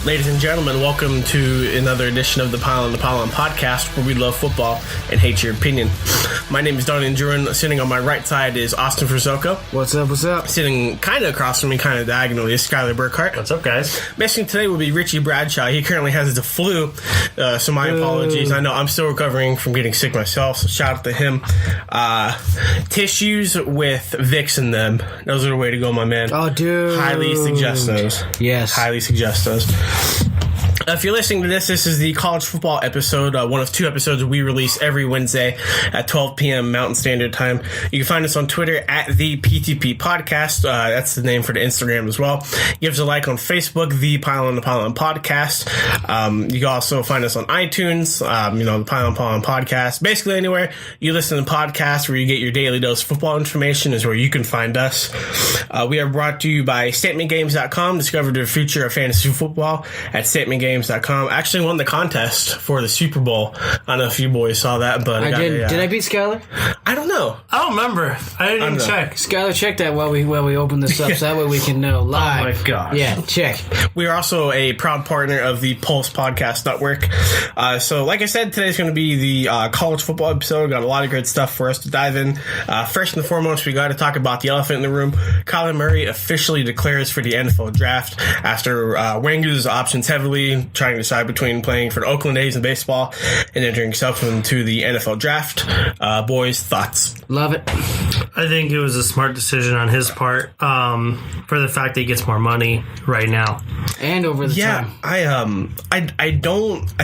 Ladies and gentlemen, welcome to another edition of the Pile on the Pylon podcast, where we love football and hate your opinion. My name is Donnie Duran. Sitting on my right side is Austin Frisoko. What's up, what's up? Sitting kind of across from me, kind of diagonally, is Skylar Burkhart. What's up, guys? Missing today will be Richie Bradshaw. He currently has the flu, so my apologies. I know I'm still recovering from getting sick myself, so shout out to him. Tissues with Vicks in them. Those are the way to go, my man. Oh, dude. Highly suggest those. Yes. Highly suggest those. If you're listening to this is the college football episode, one of two episodes we release every Wednesday at 12 p.m. Mountain Standard Time. You can find us on Twitter at the PTP Podcast. That's the name for the Instagram as well. Give us a like on Facebook, the Pile on the Pylon Podcast. You can also find us on iTunes, the Pile on the Pylon Podcast. Basically anywhere you listen to podcasts where you get your daily dose of football information is where you can find us. We are brought to you by StatementGames.com. Discover the future of fantasy football at StatementGames.com. I actually won the contest for the Super Bowl. I don't know if you boys saw that, but I did. Did I beat Skylar? I don't know. I don't remember. I didn't even check. Skylar, check that while we open this up, so that way we can know live. Oh my gosh. Yeah, check. We are also a proud partner of the Pulse Podcast Network. So, like I said, today's going to be the college football episode. Got a lot of great stuff for us to dive in. First and foremost, we got to talk about the elephant in the room. Kyler Murray officially declares for the NFL draft after weighing his options heavily, trying to decide between playing for the Oakland A's in baseball and entering himself into the NFL draft. Boys, thoughts? Love it. I think it was a smart decision on his part for the fact that he gets more money right now. And over the time. I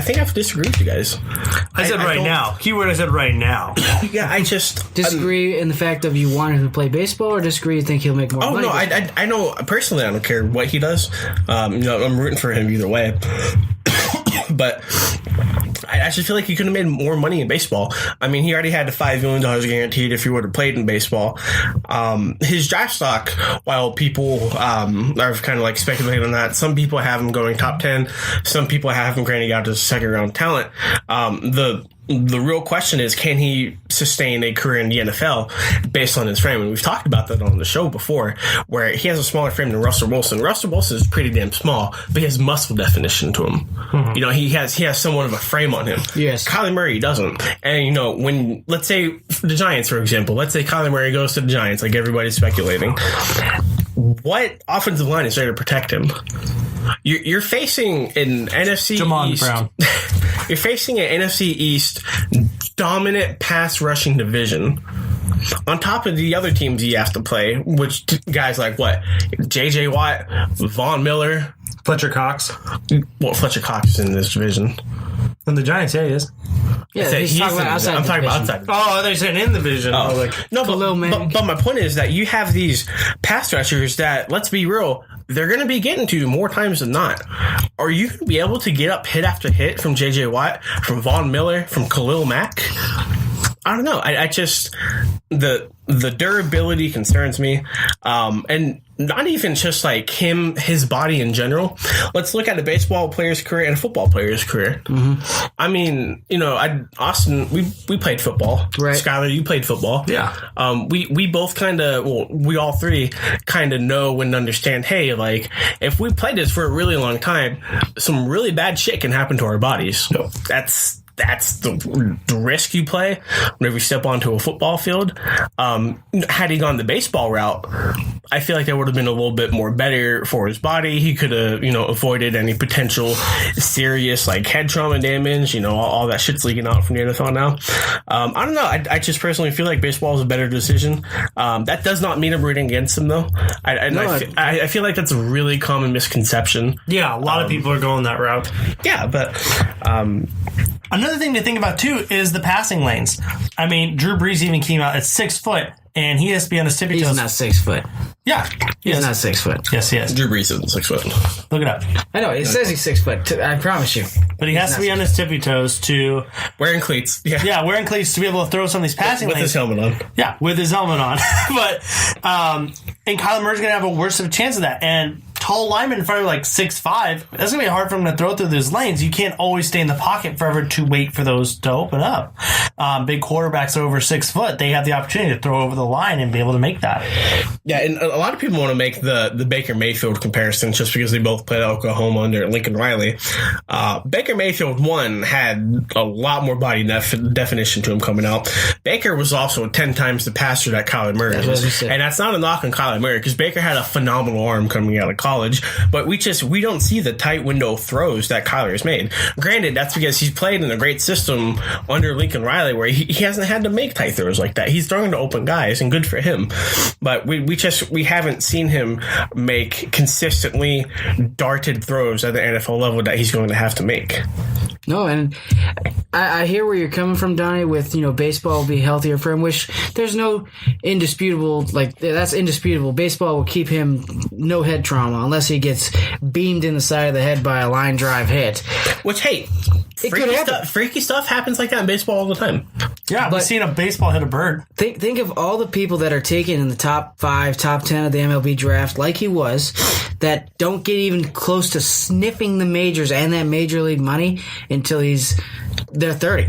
think I have to disagree with you guys. I said right now. Keyword, I said right now. Yeah, I just... Disagree in the fact of you want him to play baseball, or disagree you think he'll make more money? Oh, no, I know, personally, I don't care what he does. I'm rooting for him either way. But I actually feel like he could have made more money in baseball. I mean, he already had the $5 million guaranteed if he would have played in baseball. His draft stock, while people are kind of like speculating on that, some people have him going top 10. Some people have him granting out as second round talent. The real question is, can he sustain a career in the NFL based on his frame? And we've talked about that on the show before, where he has a smaller frame than Russell Wilson. Russell Wilson is pretty damn small, but he has muscle definition to him. Mm-hmm. He has somewhat of a frame on him. Yes. Kyler Murray doesn't. And, when, let's say, the Giants, for example, let's say Kyler Murray goes to the Giants, like everybody's speculating. What offensive line is there to protect him? You're facing an NFC Jamon East. Brown. You're facing an NFC East dominant pass rushing division. On top of the other teams he has to play, which guys like what? J.J. Watt, Von Miller. Fletcher Cox. Well, Fletcher Cox is in this division. And the Giants, yeah, he is. Yeah, he's talking about outside. I'm talking about outside. Oh, they're saying in the division. Oh. But my point is that you have these pass rushers that, let's be real, they're going to be getting to you more times than not. Are you going to be able to get up hit after hit from J.J. Watt, from Von Miller, from Khalil Mack? I don't know. I just... The durability concerns me. And not even just like his body in general. Let's look at a baseball player's career and a football player's career. Mm-hmm. I mean, Austin, we played football. Right. Skylar, you played football. Yeah. We both we all three kind of know and understand, hey, like, if we played this for a really long time, some really bad shit can happen to our bodies. No. That's the risk you play whenever you step onto a football field. Had he gone the baseball route, I feel like that would have been a little bit more better for his body. He could have, avoided any potential serious like head trauma damage. All that shit's leaking out from the NFL now. I don't know. I just personally feel like baseball is a better decision. That does not mean I'm rooting against him though. I feel like that's a really common misconception. Yeah, a lot of people are going that route. Yeah, but another thing to think about too is the passing lanes. I mean, Drew Brees even came out at 6 foot, and he has to be on his tippy toes. He's not 6 foot. Yeah, he's not 6 foot. Yes, he is. Drew Brees isn't 6 foot. Look it up. I know it says he's 6 foot. I promise you. But he has to be on his tippy toes to wearing cleats. Yeah, wearing cleats to be able to throw some of these passing lanes with his helmet on. Yeah, with his helmet on. But and Kyler Murray's gonna have a worse of a chance of that. And tall linemen in front of like 6'5", that's going to be hard for him to throw through those lanes. You can't always stay in the pocket forever to wait for those to open up. Big quarterbacks over 6 foot, they have the opportunity to throw over the line and be able to make that. Yeah, and a lot of people want to make the Baker Mayfield comparison just because they both played at Oklahoma under Lincoln Riley. Baker Mayfield, one, had a lot more body definition to him coming out. Baker was also 10 times the passer that Kyler Murray is. And that's not a knock on Kyler Murray, because Baker had a phenomenal arm coming out of college, but we don't see the tight window throws that Kyler has made. Granted, that's because he's played in a great system under Lincoln Riley where he hasn't had to make tight throws like that. He's throwing to open guys, and good for him. But we haven't seen him make consistently darted throws at the NFL level that he's going to have to make. No, and I hear where you're coming from, Donnie, with, baseball will be healthier for him, which there's no indisputable, that's indisputable. Baseball will keep him no head trauma unless he gets beamed in the side of the head by a line drive hit. Which, hey, freaky stuff happens like that in baseball all the time. Yeah, we've seen a baseball hit a bird. Think of all the people that are taken in the top 5, top 10 of the MLB draft, like he was, that don't get even close to sniffing the majors and that major league money until they're 30.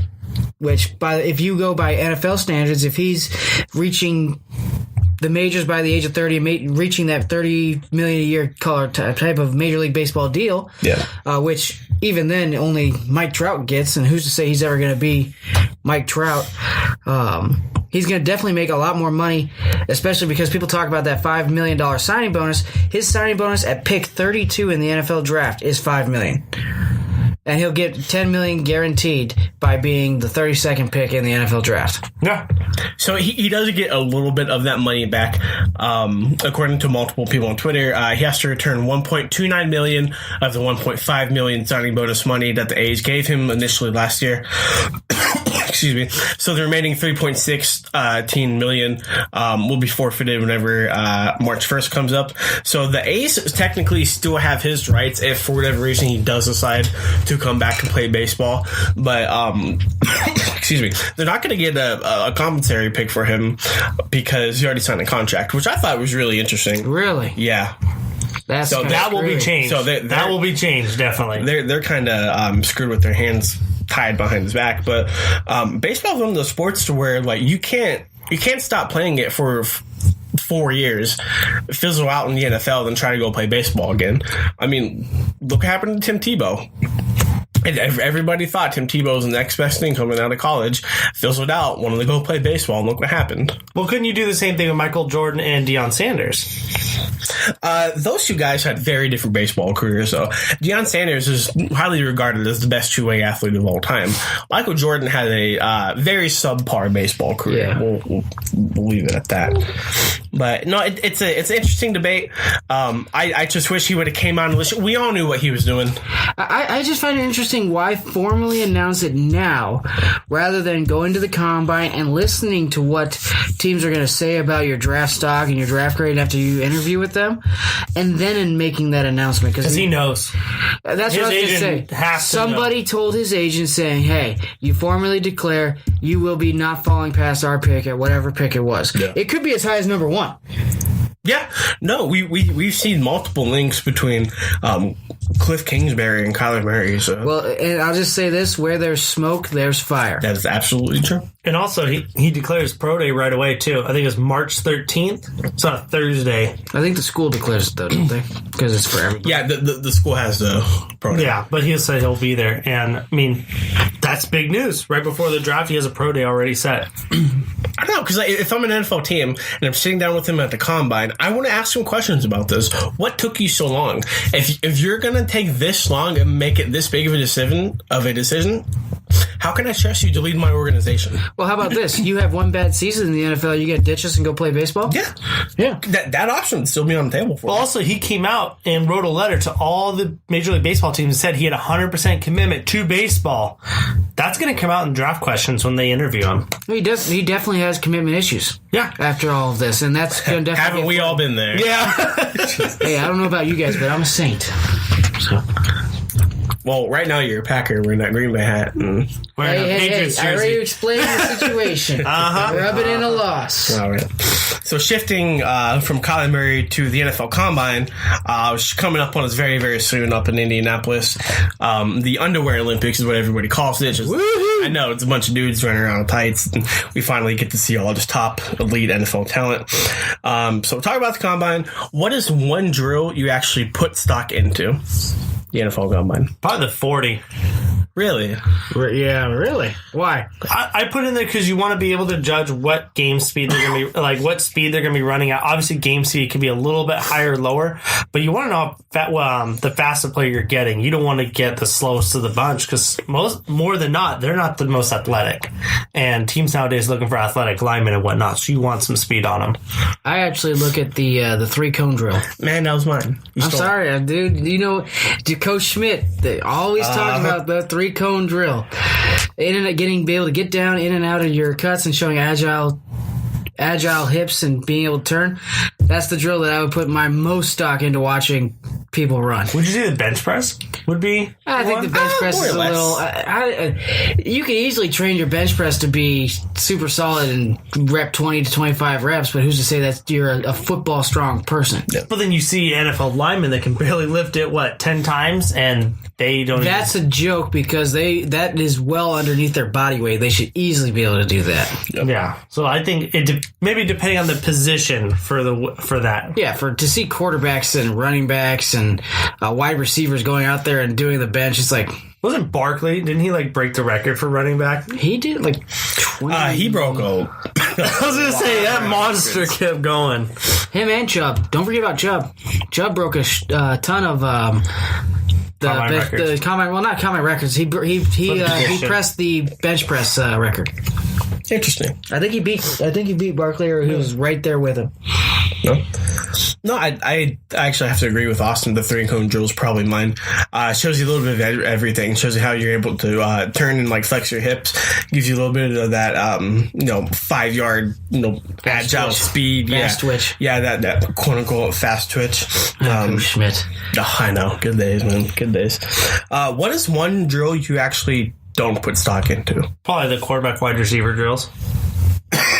Which, if you go by NFL standards, if he's reaching the majors by the age of 30, reaching that $30 million a year type of Major League Baseball deal, which even then only Mike Trout gets, and who's to say he's ever going to be Mike Trout? He's going to definitely make a lot more money, especially because people talk about that $5 million signing bonus. His signing bonus at pick 32 in the NFL draft is $5 million. And he'll get $10 million guaranteed by being the 32nd pick in the NFL draft. Yeah. So he does get a little bit of that money back. According to multiple people on Twitter, he has to return $1.29 million of the $1.5 million signing bonus money that the A's gave him initially last year. Excuse me. So the remaining $3.16 million will be forfeited whenever March 1st comes up. So the A's technically still have his rights if for whatever reason he does decide to come back and play baseball. But excuse me, they're not going to get a compensatory pick for him because he already signed a contract, which I thought was really interesting. Really? Yeah. That will be changed. So that will be changed, definitely. They're kind of screwed with their hands tied behind his back. But baseball is one of those sports to where you can't stop playing it for 4 years, fizzle out in the NFL, then try to go play baseball again. I mean, look what happened to Tim Tebow. Everybody thought Tim Tebow was the next best thing coming out of college. Fizzled out, wanted to go play baseball, and look what happened. Well, couldn't you do the same thing with Michael Jordan and Deion Sanders? Those two guys had very different baseball careers, though. Deion Sanders is highly regarded as the best two-way athlete of all time. Michael Jordan had a very subpar baseball career. Yeah. We'll leave it at that. But no, it's an interesting debate. I just wish he would have came out and listened. We all knew what he was doing. I just find it interesting why formally announce it now rather than going to the combine and listening to what teams are going to say about your draft stock and your draft grade after you interview with them, and then in making that announcement. Because he knows. That's his what I was going to say. Somebody told his agent saying, hey, you formally declare you will be not falling past our pick at whatever pick it was. Yeah. It could be as high as number 1. Yeah, no, we've seen multiple links between Cliff Kingsbury and Kyler Murray. So. Well, and I'll just say this: where there's smoke, there's fire. That is absolutely true. And also, he declares pro day right away too. I think it's March 13th. It's on a Thursday. I think the school declares it though, don't they? Because it's for everybody. Yeah, the school has the pro day. Yeah, but he said he'll be there, and I mean that's big news. Right before the draft, he has a pro day already set. I don't know, because if I'm an NFL team and I'm sitting down with him at the combine, I want to ask him questions about this. What took you so long? If you're going to take this long and make it this big of a decision, how can I trust you to lead my organization? Well, how about this? You have one bad season in the NFL, you get to ditch us and go play baseball? Yeah. That option would still be on the table for Well, also, he came out and wrote a letter to all the Major League Baseball teams and said he had 100% commitment to baseball. That's going to come out in draft questions when they interview him. He definitely has commitment issues. Yeah. After all of this, and that's going to definitely. Haven't we all been there? Yeah. Hey, I don't know about you guys, but I'm a saint. So. Well, right now you're a Packer wearing that Green Bay hat. And Wearing a Patriots I already jersey. explained the situation. Rub it in a loss. all right. So shifting from Kyler Murray to the NFL Combine, which is coming up on us very, very soon up in Indianapolis. The Underwear Olympics is what everybody calls it. Just, I know, it's a bunch of dudes running around in tights. And we finally get to see all this top elite NFL talent. So talk about the Combine. What is one drill you actually put stock into? The NFL Combine. Probably the 40. Really? Yeah, really? Why? I put in there because you want to be able to judge what game speed they're going to be, like what speed they're going to be running at. Obviously, game speed can be a little bit higher or lower, but you want to know the fastest player you're getting. You don't want to get the slowest of the bunch because more than not, they're not the most athletic. And teams nowadays looking for athletic linemen and whatnot, so you want some speed on them. I actually look at the 3-cone drill. Man, that was mine. I'm sorry, dude. You know, Coach Schmidt, they always talk about the 3-cone drill. Be able to get down in and out of your cuts and showing agile hips and being able to turn. That's the drill that I would put my most stock into watching people run. Would you say the bench press would be? I think the bench press is a little. You can easily train your bench press to be super solid and rep 20 to 25 reps, but who's to say that you're a football strong person? But then you see NFL linemen that can barely lift it 10 times and they don't. That's a joke because that is well underneath their body weight. They should easily be able to do that. Yeah. So I think maybe depending on the position for that. Yeah, to see quarterbacks and running backs and wide receivers going out there and doing the bench, it's like. Wasn't Barkley? Didn't he break the record for running back? He did 20. He broke I was gonna say that monster kept going. Him and Chubb. Don't forget about Chubb. Chubb broke a ton of the combine. Well, not combine records. He pressed the bench press record. Interesting. I think he beat Barkley, or he was right there with him. No, I actually have to agree with Austin. The 3-cone drill is probably mine. Shows you a little bit of everything. Shows you how you're able to turn and flex your hips. Gives you a little bit of that 5-yard agile twitch. speed. Fast twitch. Yeah, that quote unquote fast twitch. Schmidt. I know. Good days, man. Good days. What is one drill you actually don't put stock into? Probably the quarterback wide receiver drills.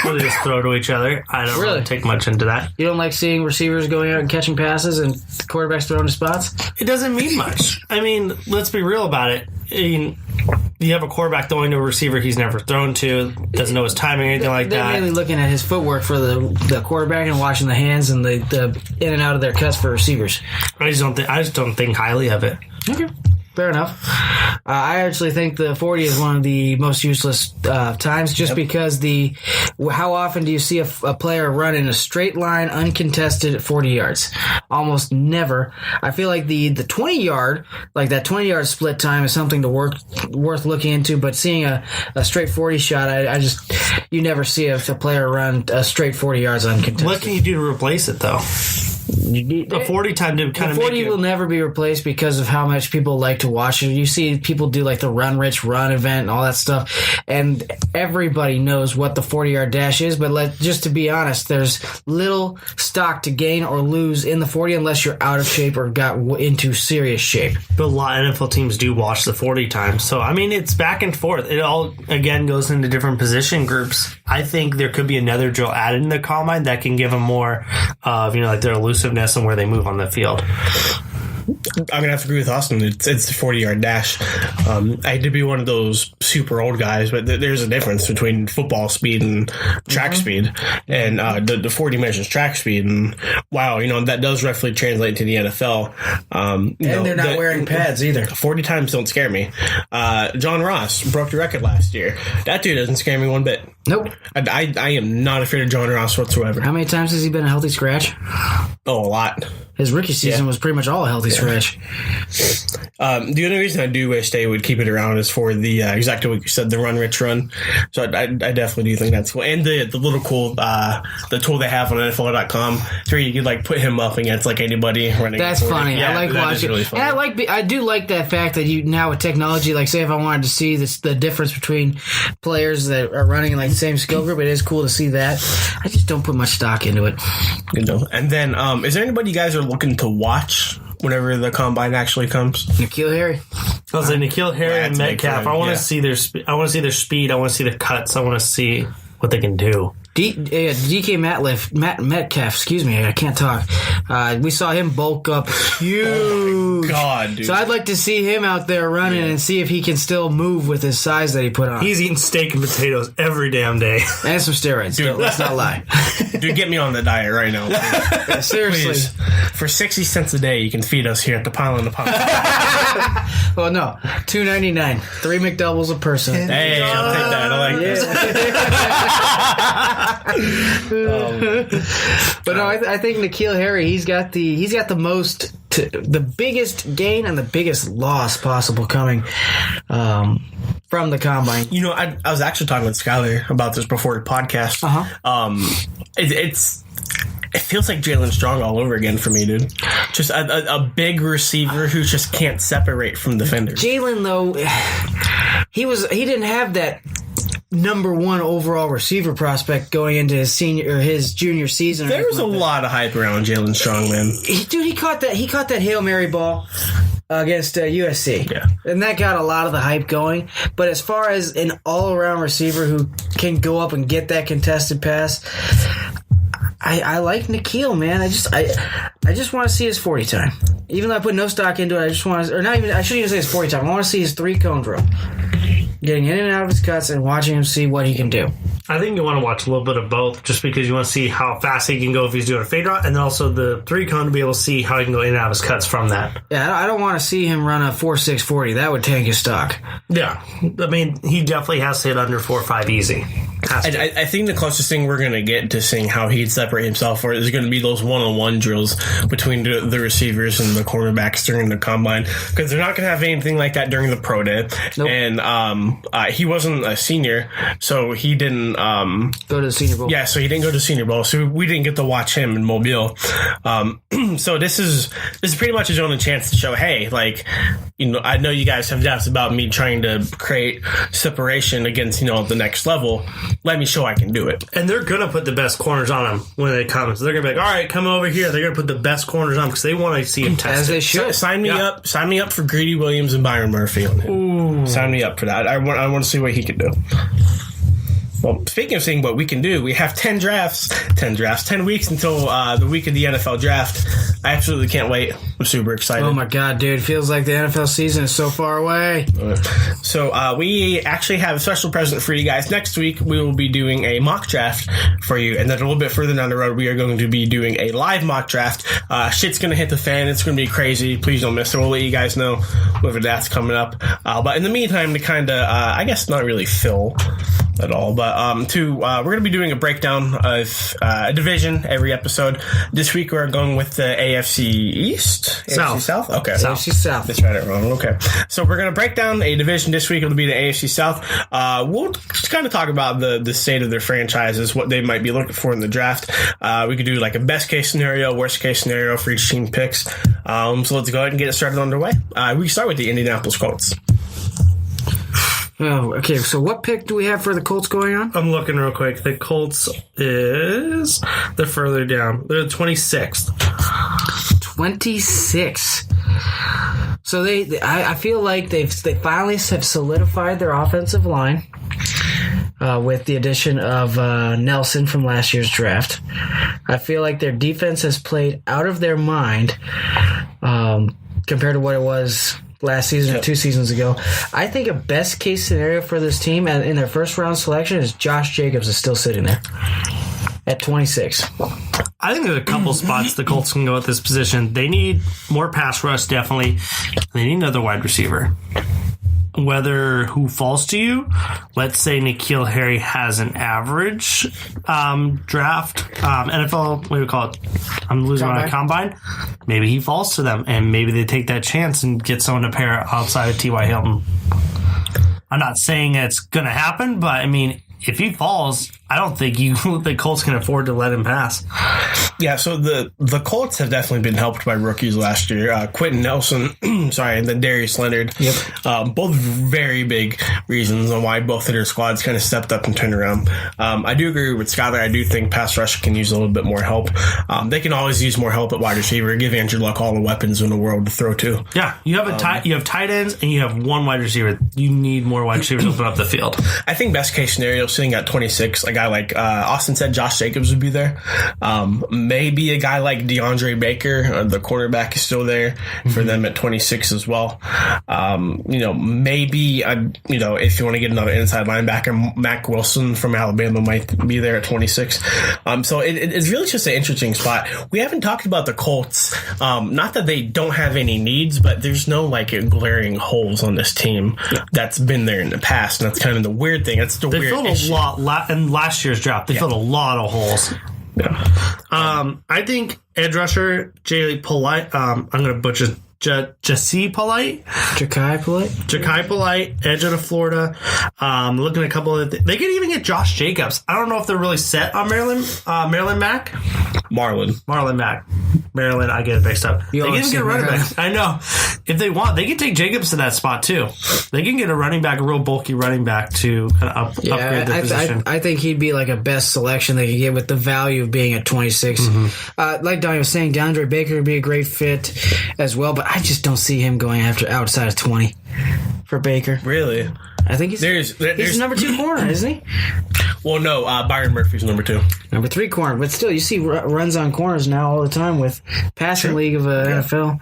They just throw to each other. I don't really take much into that. You don't like seeing receivers going out and catching passes and the quarterbacks throwing to spots? It doesn't mean much. I mean, let's be real about it. You have a quarterback throwing to a receiver he's never thrown to, doesn't know his timing or anything like that. They're mainly looking at his footwork for the quarterback and watching the hands and the in and out of their cuts for receivers. I just don't think highly of it. Okay. Fair enough. I actually think the 40 is one of the most useless times just because how often do you see a player run in a straight line uncontested at 40 yards? Almost never. I feel like the 20-yard, that 20-yard split time is something to worth looking into, but seeing a straight 40 shot, you never see a player run a straight 40 yards uncontested. What can you do to replace it, though? The 40 time to kind of 40 will never be replaced because of how much people like to watch it. You see people do the Run Rich Run event and all that stuff, and everybody knows what the 40-yard dash is, but just to be honest, there's little stock to gain or lose in the 40 unless you're out of shape or got into serious shape. But a lot of NFL teams do watch the 40 times, so I mean it's back and forth. It all again goes into different position groups. I think there could be another drill added in the combine that can give them more of their elusiveness and where they move on the field. I'm gonna have to agree with Austin. It's the 40-yard dash. I hate to be one of those super old guys, but there's a difference between football speed and track speed, and the 40 measures track speed. And wow, that does roughly translate to the NFL. And they're not wearing pads either. 40 times don't scare me. John Ross broke the record last year. That dude doesn't scare me one bit. Nope. I am not afraid of John Ross whatsoever. How many times has he been a healthy scratch? Oh, a lot. His rookie season was pretty much all a healthy scratch. The only reason I do wish they would keep it around is for the exactly what you said, the Run Rich Run. So I definitely do think that's cool. And the little cool the tool they have on NFL.com, where you could put him up against anybody running. That's funny. Yeah, I like watching. Really funny. And I do like that fact that you now with technology, say if I wanted to see the difference between players that are running in the same skill group, it is cool to see that. I just don't put much stock into it. And then is there anybody you guys are looking to watch whenever the combine actually comes? N'Keal Harry. I was like N'Keal Harry and That's big Metcalf. for him, I want yeah. to see their speed. I want to see their speed. I want to see their cuts. I want to see what they can do. DK Metcalf, excuse me, I can't talk. We saw him bulk up huge. God, dude. So I'd like to see him out there running and see if he can still move with his size that he put on. He's eating steak and potatoes every damn day. And some steroids. Dude, Let's not lie. Dude, get me on the diet right now. Yeah, seriously. Please. For 60 cents a day, you can feed us here at the Pile in the Pile. Well, no. $2.99. 3 McDoubles a person. Hey, I'll take that. I like this. But no, I think N'Keal Harry, he's got the most, the biggest gain and the biggest loss possible coming from the combine. You know, I was actually talking with Skyler about this before the podcast. It feels like Jalen Strong all over again for me, dude. Just a big receiver who just can't separate from defenders. Jalen, though, he didn't have that number one overall receiver prospect going into his junior season. There was a lot of hype around Jalen Strong, man. Dude, he caught that Hail Mary ball against USC. Yeah. And that got a lot of the hype going. But as far as an all-around receiver who can go up and get that contested pass, I like N'Keal, man. I just want to see his 40 time. Even though I put no stock into it, I just want to, or not even, I shouldn't even say his 40 time. I want to see his 3-cone drill. Getting in and out of his cuts and watching him see what he can do. I think you want to watch a little bit of both just because you want to see how fast he can go if he's doing a fade route, and then also the 3-cone to be able to see how he can go in and out of his cuts from that. Yeah, I don't want to see him run a 4.6 40. That would tank his stock. Yeah. I mean, he definitely has to hit under 4.5 easy. I think the closest thing we're going to get to seeing how he'd separate himself is going to be those one-on-one drills between the receivers and the quarterbacks during the combine, because they're not going to have anything like that during the pro day. Nope. And he wasn't a senior, so he didn't go to the Senior Bowl. Yeah, so he didn't go to Senior Bowl, so we didn't get to watch him in Mobile. So this is pretty much his only chance to show, hey, like, you know, I know you guys have doubts about me trying to create separation against, you know, the next level. Let me show I can do it. And they're going to put the best corners on him when they come. So they're going to be like, all right, come over here. They're going to put the best corners on because they want to see him test. As they should. Sign me up. Sign me up for Greedy Williams and Byron Murphy on him. Ooh. Sign me up for that. I want to see what he can do. Well, speaking of seeing what we can do, we have 10 weeks until the week of the NFL draft. I absolutely can't wait. I'm super excited. Oh my God, dude. Feels like the NFL season is so far away. So we actually have a special present for you guys. Next week, we will be doing a mock draft for you. And then a little bit further down the road, we are going to be doing a live mock draft. Shit's going to hit the fan. It's going to be crazy. Please don't miss it. We'll let you guys know whether that's coming up. But in the meantime, to kind of, I guess not really fill at all, but we're going to be doing a breakdown of a division every episode. This week we're going with the AFC East? South. AFC South? Okay. AFC South. That's right, wrong. Okay. So we're going to break down a division this week. It'll be the AFC South. We'll just kind of talk about the state of their franchises, what they might be looking for in the draft. We could do like a best case scenario, worst case scenario for each team picks. So let's go ahead and get it started underway. We start with the Indianapolis Colts. Oh, okay. So what pick do we have for the Colts going on? I'm looking real quick. The Colts they're further down. They're 26th. 26. So I feel like they finally have solidified their offensive line with the addition of Nelson from last year's draft. I feel like their defense has played out of their mind compared to what it was last season or 2 seasons ago. I think a best case scenario for this team and in their first round selection is Josh Jacobs is still sitting there at 26. I think there's a couple spots the Colts can go at this position. They need more pass rush, definitely. They need another wide receiver. Whether who falls to you, let's say N'Keal Harry has an average draft, NFL, what do we call it? I'm losing my combine. Maybe he falls to them, and maybe they take that chance and get someone to pair outside of T.Y. Hilton. I'm not saying it's going to happen, but I mean, if he falls, I don't think the Colts can afford to let him pass. Yeah, so the Colts have definitely been helped by rookies last year. Quentin Nelson, and then Darius Leonard. Yep. Both very big reasons on why both of their squads kind of stepped up and turned around. I do agree with Skyler. I do think pass rush can use a little bit more help. They can always use more help at wide receiver. Give Andrew Luck all the weapons in the world to throw to. Yeah, you have you have tight ends and you have one wide receiver. You need more wide receivers to open up the field. I think best case scenario, sitting at 26, a guy like Austin said, Josh Jacobs would be there. Maybe a guy like DeAndre Baker, the quarterback, is still there for them at 26 as well. Maybe if you want to get another inside linebacker, Mac Wilson from Alabama might be there at 26. So it's really just an interesting spot. We haven't talked about the Colts. Not that they don't have any needs, but there's no glaring holes on this team that's been there in the past, and that's kind of the weird thing. That's the they weird filled issue. a lot in last year's draft. They filled a lot of holes. Yeah. I think edge rusher Jay Polite. I'm going to butcher Ja'Kai Polite, edge out of Florida. Looking at a couple of they could even get Josh Jacobs. I don't know if they're really set on Marlon Mack. Marlon Mack. Maryland, I get it mixed up. They can get a running back. I know. If they want, they can take Jacobs to that spot too. They can get a running back, a real bulky running back to kind of upgrade their position. I think he'd be like a best selection they could get with the value of being at 26. Like Donnie was saying, DeAndre Baker would be a great fit as well, but I just don't see him going outside of 20 for Baker. Really? I think he's number 2 corner, isn't he? Well, no, Byron Murphy's number 2. Number 3 corner, but still, you see runs on corners now all the time with passing league of NFL.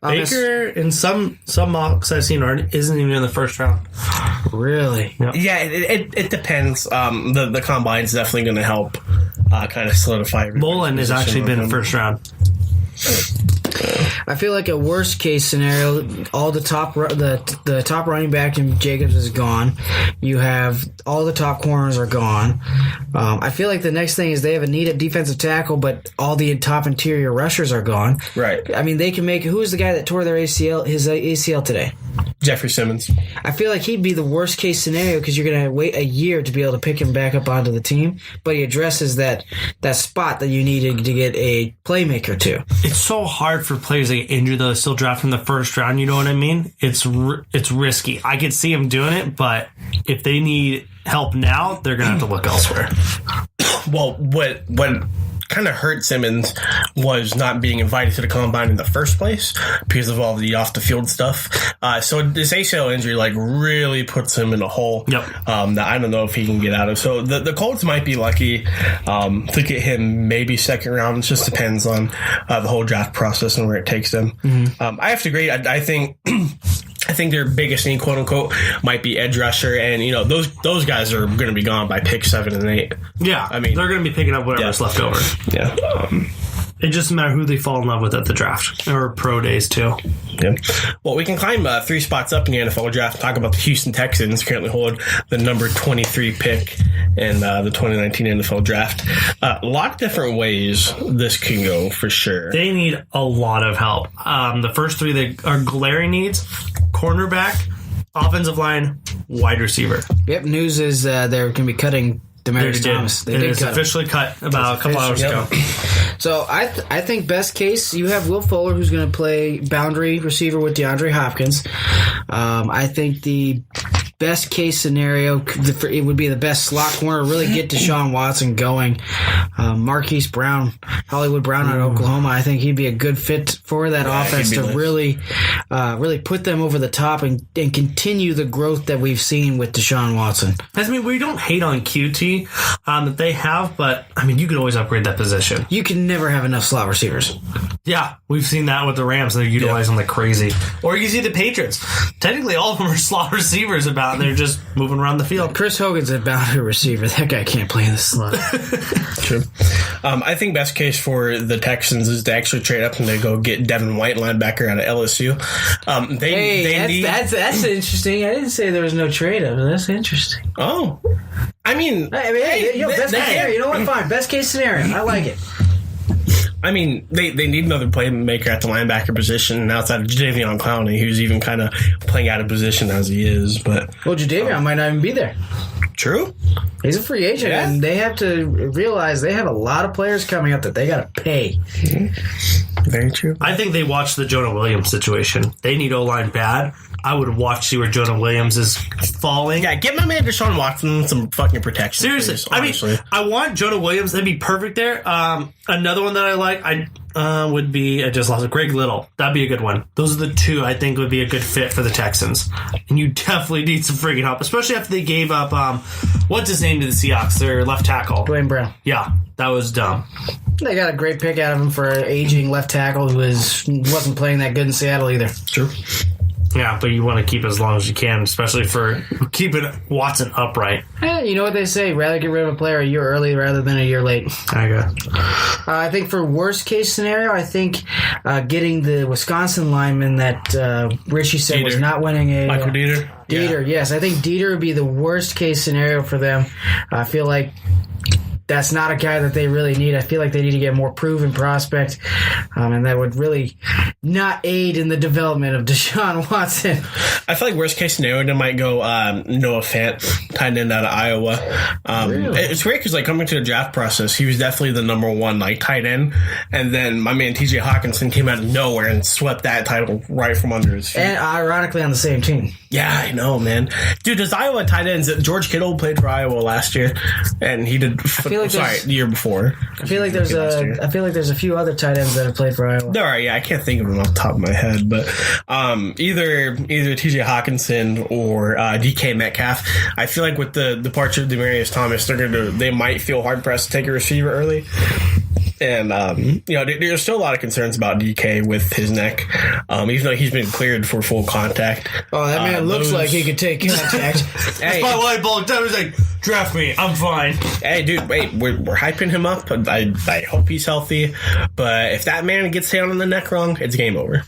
Baker, in some mocks I've seen, isn't even in the first round. Really? Yeah, it depends. The combine's definitely going to help kind of solidify. Mullen has actually been first round. I feel like a worst case scenario, all the top running back in Jacobs is gone. You have all the top corners are gone. I feel like the next thing is they have a need at defensive tackle, but all the top interior rushers are gone. Right. I mean, they can make. Who is the guy that tore his ACL today? Jeffrey Simmons. I feel like he'd be the worst case scenario because you're going to wait a year to be able to pick him back up onto the team, but he addresses that spot that you needed to get a playmaker to. It's so hard for players that get injured though, still draft in the first round. You know what I mean? It's risky. I could see him doing it, but if they need help now, they're going to have to look elsewhere. Well, what kind of hurt Simmons was not being invited to the combine in the first place because of all the off the field stuff. So this ACL injury really puts him in a hole that I don't know if he can get out of. So the Colts might be lucky to get him maybe second round. It just depends on the whole draft process and where it takes them. I have to agree. I think. I think their biggest need, quote unquote, might be edge rusher, and those guys are going to be gone by pick 7 and 8. Yeah, I mean they're going to be picking up whatever's left over. Yeah, it just doesn't matter who they fall in love with at the draft or pro days too. Yeah. Well, we can climb 3 spots up in the NFL draft. Talk about the Houston Texans currently hold the number 23 pick in the 2019 NFL draft. A lot of different ways this can go for sure. They need a lot of help. The first 3 that are glaring needs: cornerback, offensive line, wide receiver. Yep, news is they're going to be cutting Demaryius Thomas. It is officially cut about a couple hours ago. So I think best case, you have Will Fuller, who's going to play boundary receiver with DeAndre Hopkins. I think the best case scenario, it would be the best slot corner, really get Deshaun Watson going. Marquise Brown, Hollywood Brown out of Oklahoma, I think he'd be a good fit for that offense to really put them over the top and continue the growth that we've seen with Deshaun Watson. I mean, we don't hate on QT that they have, but I mean, you can always upgrade that position. You can never have enough slot receivers. Yeah, we've seen that with the Rams. They're utilizing them like crazy. Or you see the Patriots. Technically, all of them are slot receivers and they're just moving around the field. Chris Hogan's a boundary receiver. That guy can't play in the slot. True. I think best case for the Texans is to actually trade up and they go get Devin White, linebacker out of LSU. That's interesting. I didn't say there was no trade up. That's interesting. Oh. I mean, best case scenario. You know what? Fine. Best case scenario. I like it. I mean, they need another playmaker at the linebacker position outside of Jadeveon Clowney, who's even kind of playing out of position as he is. But Jadeveon might not even be there. True. He's a free agent, Yeah. and they have to realize they have a lot of players coming up that they got to pay. Very true. I think they watched the Jonah Williams situation. They need O-line bad. I would watch see where Jonah Williams is falling. Yeah, get my man Deshaun Watson some fucking protection. Seriously, please, I honestly. mean, I want Jonah Williams. That'd be perfect there. Another one that I like, would be, I just lost it, Greg Little. That'd be a good one. Those are the two I think would be a good fit for the Texans. And you definitely need some freaking help, especially after they gave up, what's his name to the Seahawks, their left tackle. Dwayne Brown. Yeah, that was dumb. They got a great pick out of him for an aging left tackle who wasn't playing that good in Seattle either. True. Yeah, but you want to keep it as long as you can, especially for keeping Watson upright. You know what they say, rather get rid of a player a year early rather than a year late. Okay. I think for worst case scenario, I think getting the Wisconsin lineman that Richie said was not winning a... Michael Dieter? Dieter, yes. I think Dieter would be the worst case scenario for them. I feel like that's not a guy that they really need. I feel like they need to get a more proven prospect, and that would really not aid in the development of Deshaun Watson. I feel like worst case scenario, they might go Noah Fant, tight end out of Iowa. Really? It's weird because, like, coming to the draft process, he was definitely the number one, like, tight end. And then my man TJ Hawkinson came out of nowhere and swept that title right from under his feet. And ironically on the same team. Yeah, I know, man. Dude, does Iowa tight ends? George Kittle played for Iowa last year, and he did. The year before. I feel like there's a few other tight ends that have played for Iowa. There are, yeah. I can't think of them off the top of my head, but either TJ Hawkinson or DK Metcalf. I feel like with the departure of Demaryius Thomas, they might feel hard pressed to take a receiver early. And, there's still a lot of concerns about DK with his neck, even though he's been cleared for full contact. Oh, that man looks like he could take contact. Hey, that's my white ball. I was like, draft me. I'm fine. Hey, dude, wait, we're hyping him up. I hope he's healthy. But if that man gets hit on the neck wrong, it's game over.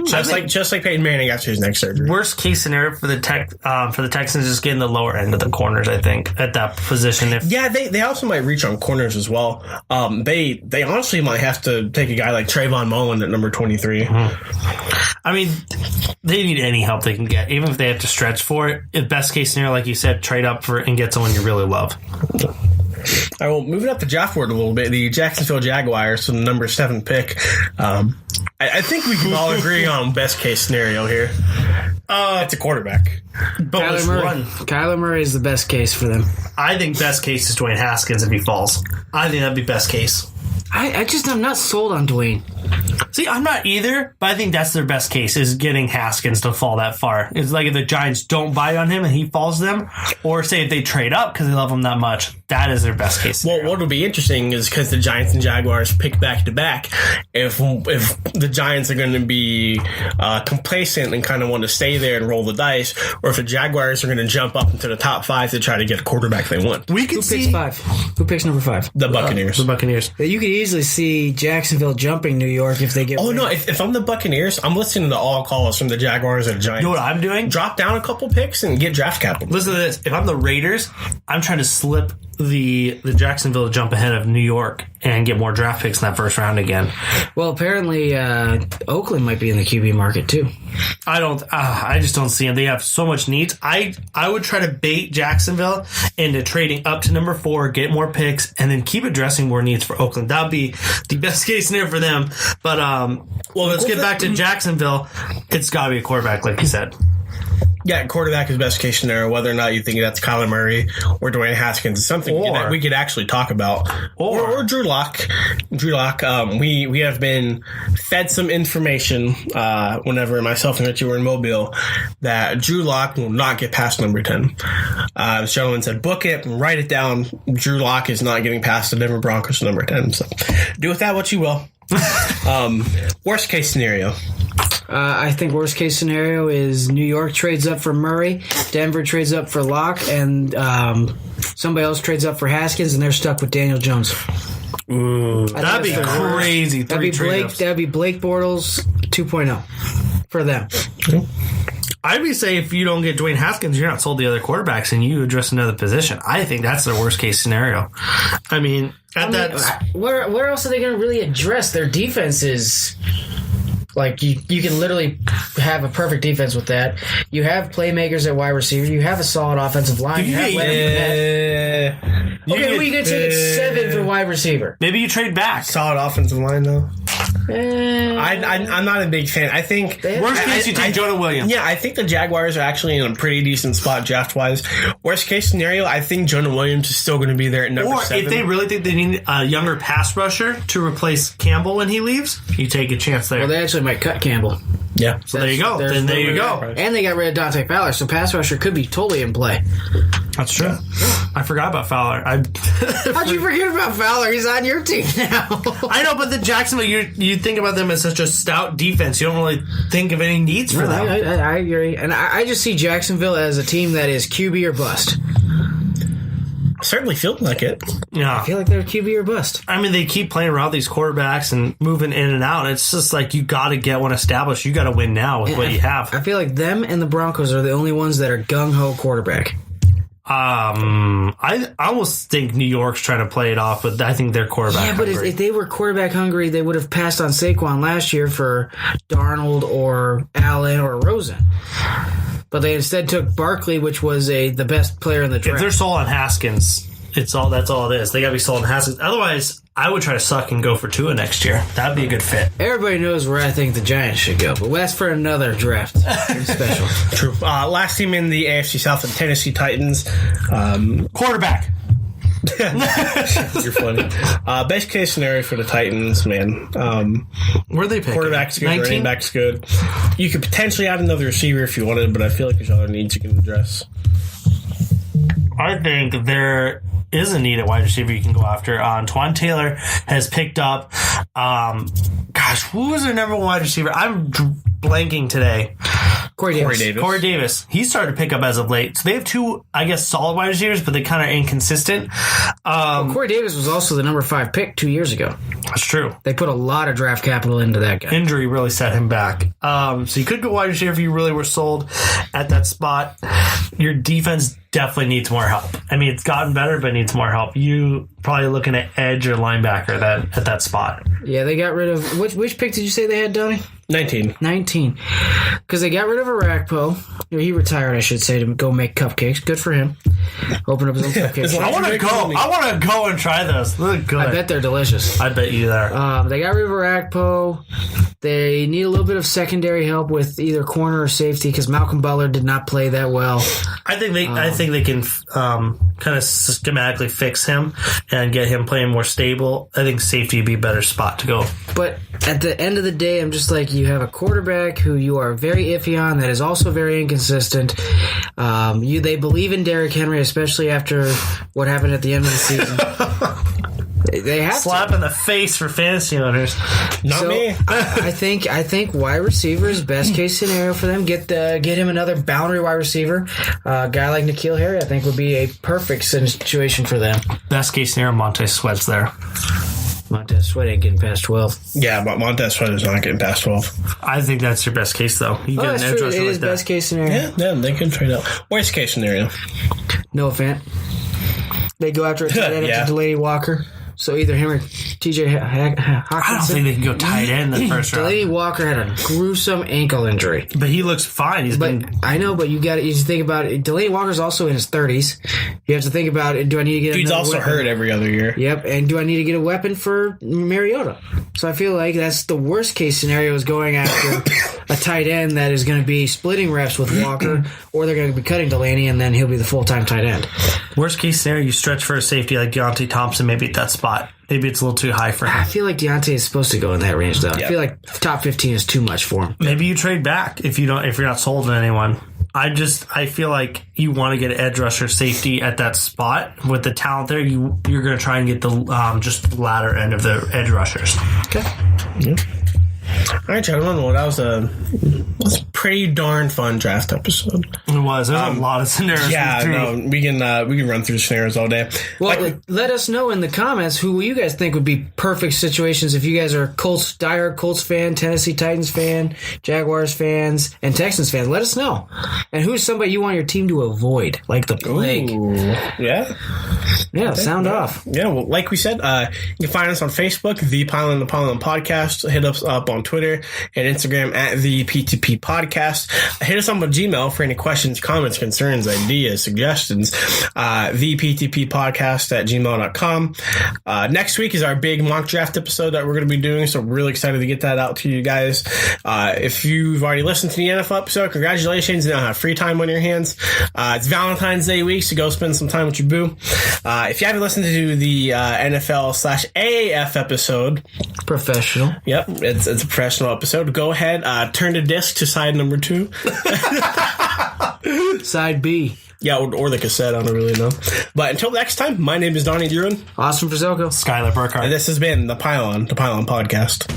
Just like Peyton Manning after his neck surgery. Worst case scenario for the Texans is getting the lower end of the corners. I think at that position. They also might reach on corners as well. They honestly might have to take a guy like Trayvon Mullen at number 23. Mm-hmm. I mean, they need any help they can get, even if they have to stretch for it. If best case scenario, like you said, trade up for it and get someone you really love. All right, well, moving up the draft board a little bit, the Jacksonville Jaguars, from the number 7 pick. I think we can all agree on best case scenario here. It's a quarterback. But Kyler Murray is the best case for them. I think best case is Dwayne Haskins if he falls. I think that'd be best case. I'm not sold on Dwayne. See, I'm not either, but I think that's their best case, is getting Haskins to fall that far. It's like if the Giants don't buy on him and he falls them, or say if they trade up because they love him that much, that is their best case scenario. Well, what will be interesting is because the Giants and Jaguars pick back-to-back, if the Giants are going to be complacent and kind of want to stay there and roll the dice, or if the Jaguars are going to jump up into the top 5 to try to get a quarterback they want. We could Who picks 5? Who picks number 5? The Buccaneers. The Buccaneers. You could easily see Jacksonville jumping New York if they get... Oh, no, if I'm the Buccaneers, I'm listening to all calls from the Jaguars and Giants. You know what I'm doing? Drop down a couple picks and get draft capital. Listen to this. If I'm the Raiders, I'm trying to slip the Jacksonville jump ahead of New York and get more draft picks in that first round again. Well, apparently Oakland might be in the QB market too. I just don't see them. They have so much needs. I would try to bait Jacksonville into trading up to number 4, get more picks, and then keep addressing more needs for Oakland. That would be the best case scenario for them. But let's get back to Jacksonville. It's got to be a quarterback, like you said. Yeah, quarterback is best case scenario. Whether or not you think that's Kyler Murray or Dwayne Haskins is something we could actually talk about. Or Drew Lock. We have been fed some information whenever myself and Richie were in Mobile that Drew Lock will not get past number 10. This gentleman said, book it, write it down. Drew Lock is not getting past the Denver Broncos number 10. So do with that what you will. Worst case scenario. I think worst case scenario is New York trades up for Murray, Denver trades up for Locke, and somebody else trades up for Haskins, and they're stuck with Daniel Jones. Ooh, that'd be crazy. That'd be Blake Bortles 2.0 for them. I'd be saying if you don't get Dwayne Haskins, you're not sold the other quarterbacks, and you address another position. I think that's their worst case scenario. I mean, where else are they going to really address? Their defense is... Like, you can literally have a perfect defense with that. You have playmakers at wide receiver. You have a solid offensive line. You have Okay, well, you're going to take 7 for wide receiver. Maybe you trade back. Solid offensive line, though. I'm not a big fan. I think worst case you take Jonah Williams. Yeah, I think the Jaguars are actually in a pretty decent spot draft wise. Worst case scenario, I think Jonah Williams is still going to be there at number 7. Or if they really think they need a younger pass rusher to replace Campbell when he leaves, you take a chance there. Well, they actually might cut Campbell. Yeah. So there you go. Then there you go. And they got rid of Dante Fowler, so pass rusher could be totally in play. That's true. I forgot about Fowler. How'd you forget about Fowler? He's on your team now. I know, but the Jacksonville, you think about them as such a stout defense. You don't really think of any needs for them. I agree. And I just see Jacksonville as a team that is QB or bust. Certainly feel like it. Yeah. I feel like they're QB or bust. I mean, they keep playing around these quarterbacks and moving in and out. It's just like you got to get one established. You got to win now with what you have. I feel like them and the Broncos are the only ones that are gung-ho quarterback. I almost think New York's trying to play it off, but I think they're quarterback hungry. Yeah, but if they were quarterback hungry, they would have passed on Saquon last year for Darnold or Allen or Rosen. But they instead took Barkley, which was the best player in the draft. If they're sold on Haskins, that's all it is. They got to be sold on Haskins. Otherwise, I would try to suck and go for Tua next year. That'd be a good fit. Everybody knows where I think the Giants should go, but that's for another draft. Special. True. Last team in the AFC South, the Tennessee Titans. Quarterback. You're funny. Best case scenario for the Titans, man. Where are they picking? Quarterback's good, 19? running back's good. You could potentially add another receiver if you wanted, but I feel like there's other needs you can address. I think there is a need at wide receiver you can go after. Twan Taylor has picked up. Who was their number one wide receiver? I'm blanking today. Corey Davis. He started to pick up as of late. So they have 2, I guess, solid wide receivers, but they kind of inconsistent. Corey Davis was also the number 5 pick 2 years ago. That's true. They put a lot of draft capital into that guy. Injury really set him back. So you could go wide receiver if you really were sold at that spot. Your defense definitely needs more help. I mean, it's gotten better, but it needs more help. You probably looking at edge or linebacker at that spot. Yeah, they got rid of... Which pick did you say they had, Donnie? 19. Because they got rid of Arakpo. He retired, I should say, to go make cupcakes. Good for him. Open up his own cupcakes. I want to go and try those. They look good. I bet they're delicious. I bet you there. They got rid of Arakpo. They need a little bit of secondary help with either corner or safety because Malcolm Butler did not play that well. I think they can kind of schematically fix him and get him playing more stable. I think safety would be a better spot to go. But at the end of the day, I'm just like, you have a quarterback who you are very iffy on that is also very inconsistent. They believe in Derrick Henry, especially after what happened at the end of the season. They have slap in the face for fantasy owners. Not me. I think wide receiver is best case scenario for them. Get him another boundary wide receiver. A guy like N'Keal Harry, I think, would be a perfect situation for them. Best case scenario, Montez Sweat's there. Montez Sweat ain't getting past 12. Yeah, but Montez Sweat is not getting past 12. I think that's your best case, though. You get an edge rusher It like is that. best case scenario. Yeah, they can trade out. Worst case scenario. Noah Fant. They go after a tight end Yeah. to Delaney Walker. So either him or TJ Hawkinson. I don't think they can go tight end in the first round. Delaney Walker had a gruesome ankle injury. But he looks fine. I know, but you think about it. Delaney Walker's also in his 30s. You have to think about it. Do I need to get Dude's another also weapon? hurt every other year. Yep, and do I need to get a weapon for Mariota? So I feel like that's the worst case scenario is going after a tight end that is going to be splitting reps with Walker, or they're going to be cutting Delaney, and then he'll be the full-time tight end. Worst case scenario, you stretch for a safety like Deontay Thompson, maybe at that spot. Maybe it's a little too high for him. I feel like Deontay is supposed to go in that range, though. Yeah. I feel like top 15 is too much for him. Maybe you trade back if you're not sold on anyone. I feel like you want to get an edge rusher safety at that spot with the talent there. You're going to try and get the just the latter end of the edge rushers. Okay. Yeah. All right, gentlemen. Well, that was pretty darn fun draft episode. It was. There's a lot of scenarios. We can run through scenarios all day. Well, let us know in the comments who you guys think would be perfect situations if you guys are diehard Colts fan, Tennessee Titans fan, Jaguars fans, and Texans fans. Let us know. And who's somebody you want your team to avoid, like the plague? Ooh, yeah. Yeah, sound off. Yeah, well, like we said, you can find us on Facebook, The Pylon Podcast. Hit us up on Twitter and Instagram at The PTP Podcast. Hit us up on Gmail for any questions, comments, concerns, ideas, suggestions. ThePTPpodcast@gmail.com. Next week is our big mock draft episode that we're going to be doing, so we're really excited to get that out to you guys. If you've already listened to the NFL episode, congratulations. You now have free time on your hands. It's Valentine's Day week, so go spend some time with your boo. If you haven't listened to the NFL/AAF episode, professional. Yep, it's a professional episode. Go ahead, turn the disc to side number 2. Side B. Yeah, or the cassette, I don't really know. But until next time, my name is Donnie Duran. Austin Frizelko. Skylar Burkhart. And this has been The Pylon Podcast.